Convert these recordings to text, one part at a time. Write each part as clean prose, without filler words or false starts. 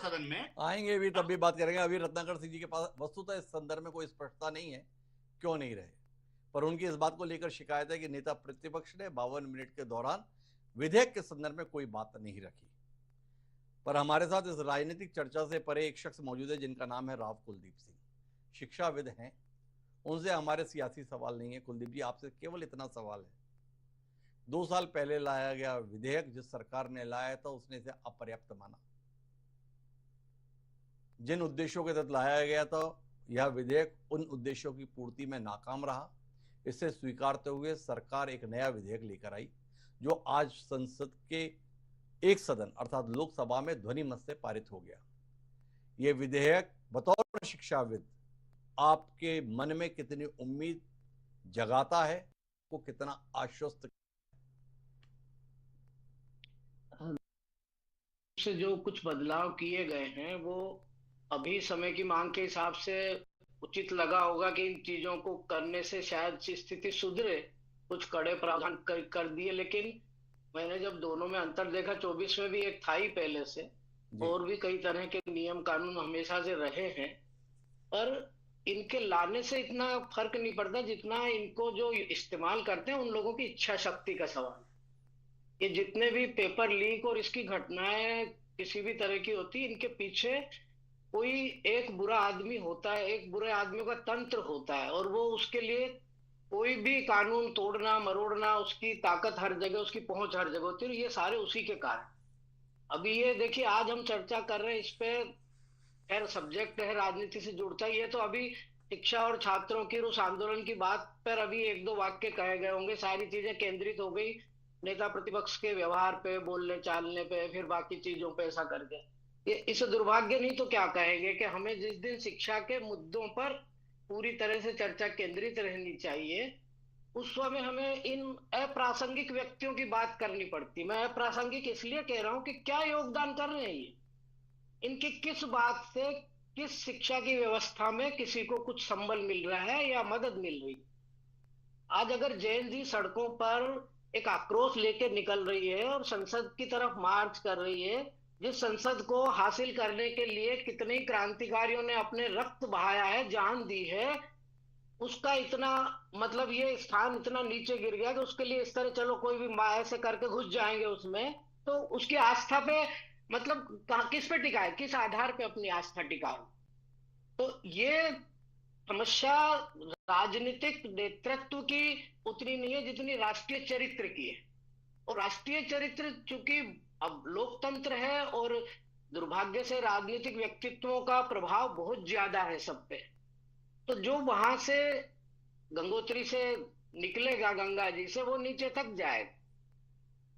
सदन में। आएंगे भी, तब भी बात करेंगे। अभी रत्नाकर सिंह जी के पास वस्तुतः इस संदर्भ में कोई स्पष्टता नहीं है, क्यों नहीं रहे, पर उनकी इस बात को लेकर शिकायत है कि नेता प्रतिपक्ष ने 52 मिनट के दौरान विधेयक के संदर्भ में कोई बात नहीं रखी। पर हमारे साथ इस राजनीतिक चर्चा से परे एक शख्स मौजूद है जिनका नाम है राव कुलदीप सिंह। शिक्षाविद हैं, उनसे हमारे सियासी सवाल नहीं है। कुलदीप जी, आपसे केवल इतना सवाल है, 2 साल पहले लाया गया विधेयक जिस सरकार ने लाया था उसने इसे अपर्याप्त माना। जिन उद्देश्यों के तहत लाया गया था यह विधेयक उन उद्देश्यों की पूर्ति में नाकाम रहा। इसे स्वीकारते हुए सरकार एक नया विधेयक लेकर आई जो आज संसद के एक सदन अर्थात लोकसभा में ध्वनि मत से पारित हो गया। यह विधेयक बतौर शिक्षाविद आपके मन में कितनी उम्मीद जगाता है, को कितना आश्वस्त से जो कुछ बदलाव किए गए हैं वो अभी समय की मांग के हिसाब से उचित लगा होगा कि इन चीजों को करने से शायद स्थिति सुधरे, कुछ कड़े प्रावधान कर दिए। लेकिन मैंने जब दोनों में अंतर देखा, 24 में भी एक था ही पहले से, और भी कई तरह के नियम कानून हमेशा से रहे हैं, पर इनके लाने से इतना फर्क नहीं पड़ता जितना इनको जो इस्तेमाल करते हैं उन लोगों की इच्छा शक्ति का सवाल। ये जितने भी पेपर लीक और इसकी घटनाएं किसी भी तरह की होती है, इनके पीछे कोई एक बुरा आदमी होता है, एक बुरे आदमी का तंत्र होता है, और वो उसके लिए कोई भी कानून तोड़ना मरोड़ना, उसकी ताकत हर जगह, उसकी पहुंच हर जगह होती है। ये सारे उसी के कारण। अभी ये देखिए, आज हम चर्चा कर रहे हैं इस पे, खैर सब्जेक्ट है राजनीति से जुड़ता ही है, तो अभी शिक्षा और छात्रों की उस आंदोलन की बात पर अभी 1-2 वाक्य कहे गए होंगे, सारी चीजें केंद्रित हो गई नेता प्रतिपक्ष के व्यवहार पे, बोलने चालने पे, फिर बाकी चीजों पे, ऐसा करके ये इस दुर्भाग्य नहीं तो क्या कहेंगे कि हमें जिस दिन शिक्षा के मुद्दों पर पूरी तरह से चर्चा केंद्रित रहनी चाहिए, उस समय हमें इन अप्रासंगिक व्यक्तियों की बात करनी पड़ती। मैं अप्रासंगिक इसलिए कह रहा हूं कि क्या योगदान कर रहे हैं ये, इनकी किस बात से, किस शिक्षा की व्यवस्था में किसी को कुछ संबल मिल रहा है या मदद मिल रही है। आज अगर जैन जी सड़कों पर एक आक्रोश लेकर निकल रही है और संसद की तरफ मार्च कर रही है, जिस संसद को हासिल करने के लिए कितने क्रांतिकारियों ने अपने रक्त बहाया है, जान दी है, उसका इतना मतलब ये स्थान इतना नीचे गिर गया कि उसके लिए इस तरह चलो कोई भी ऐसे करके घुस जाएंगे उसमें, तो उसकी आस्था पे मतलब किस पे टिकाए, किस आधार पे अपनी आस्था टिकाए। तो ये समस्या राजनीतिक नेतृत्व की उतनी नहीं है जितनी राष्ट्रीय चरित्र की है। और राष्ट्रीय चरित्र चूंकि अब लोकतंत्र है और दुर्भाग्य से राजनीतिक व्यक्तित्वों का प्रभाव बहुत ज्यादा है सब पे, तो जो वहां से गंगोत्री से निकलेगा, गंगा जी से, वो नीचे तक जाएगा।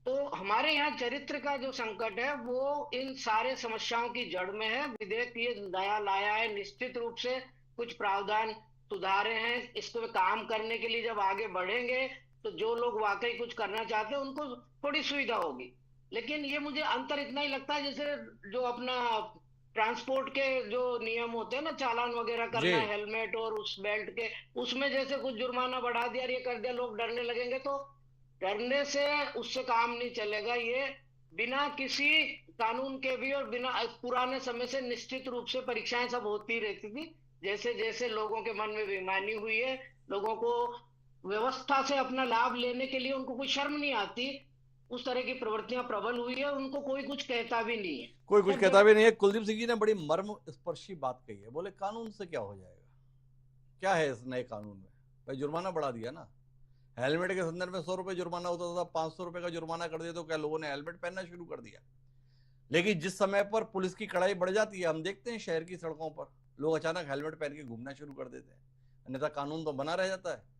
तो हमारे यहाँ चरित्र का जो संकट है वो इन सारे समस्याओं की जड़ में है। विधेयक ये नया लाया है, निश्चित रूप से कुछ प्रावधान सुधारे हैं, इसको काम करने के लिए जब आगे बढ़ेंगे तो जो लोग वाकई कुछ करना चाहते हैं उनको थोड़ी सुविधा होगी। लेकिन ये मुझे अंतर इतना ही लगता है जैसे जो अपना ट्रांसपोर्ट के जो नियम होते हैं ना, चालान वगैरह करना, हेलमेट और उस बेल्ट के, उसमें जैसे कुछ जुर्माना बढ़ा दिया, ये कर दिया, लोग डरने लगेंगे, तो डरने से उससे काम नहीं चलेगा। ये बिना किसी कानून के भी और बिना पुराने समय से निश्चित रूप से परीक्षाएं सब होती रहती थी। जैसे जैसे लोगों के मन में बेईमानी हुई है, लोगों को व्यवस्था से अपना लाभ लेने के लिए उनको कोई शर्म नहीं आती, उस तरह की प्रवृत्तियां प्रबल हुई है, उनको कोई कुछ कहता भी नहीं है। कोई कुछ कहता भी नहीं है। कुलदीप सिंह जी ने बड़ी मर्म स्पर्शी बात कही है, बोले कानून से क्या हो जाएगा, क्या है इस नए कानून में, भाई जुर्माना बढ़ा दिया ना। हेलमेट के संदर्भ में 100 रुपए जुर्माना होता था, 500 रुपए का जुर्माना कर दिया तो क्या लोगों ने हेलमेट पहनना शुरू कर दिया। लेकिन जिस समय पर पुलिस की कड़ाई बढ़ जाती है, हम देखते हैं शहर की सड़कों पर लोग अचानक हेलमेट पहन के घूमना शुरू कर देते हैं, अन्यथा कानून तो बना रह जाता है।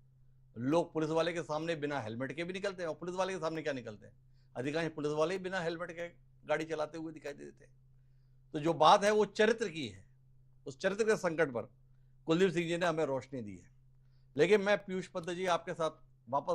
लोग पुलिस वाले के सामने बिना हेलमेट के भी निकलते हैं, और पुलिस वाले के सामने क्या निकलते हैं, अधिकांश पुलिस वाले ही बिना हेलमेट के गाड़ी चलाते हुए दिखाई देते हैं। तो जो बात है वो चरित्र की है, उस चरित्र के संकट पर कुलदीप सिंह जी ने हमें रोशनी दी है। लेकिन मैं पीयूष पंत जी आपके साथ वापस